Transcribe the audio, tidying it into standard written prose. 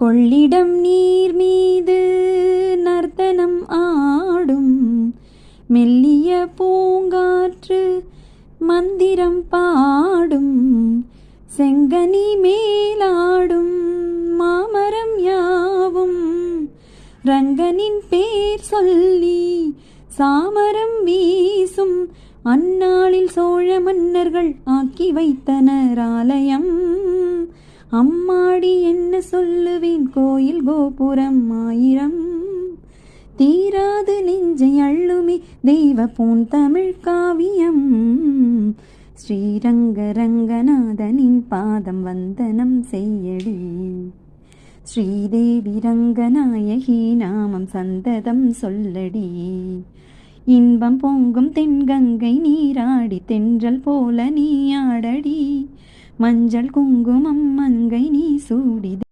கொள்ளிடம் நீர் மீது நர்த்தனம் ஆடும் மெல்லிய பூங்காற்று மந்திரம் பாடும் செங்கனி மேலாடும் மாமரம் யாவும் ரங்கனின் பேர் சொல்லி சாமரம் வீசும் அந்நாளில் சோழ மன்னர்கள் ஆக்கி வைத்தனர் ஆலயம். அம்மாடி என்ன சொல்லுவேன், கோயில் கோபுரம் ஆயிரம் தீராது நெஞ்சை அள்ளுமே தெய்வ பூந்தமிழ் காவியம். ஸ்ரீரங்க ரங்கநாதனின் பாதம் வந்தனம் செய்யடி, ஸ்ரீதேவி ரங்கநாயகி நாமம் சந்ததம் சொல்லடி. இன்பம் பொங்கும் தென்கங்கை நீராடி தென்றல் போல நீ ஆடடி, மஞ்சள் குங்குமம் மங்கை நீ சூடி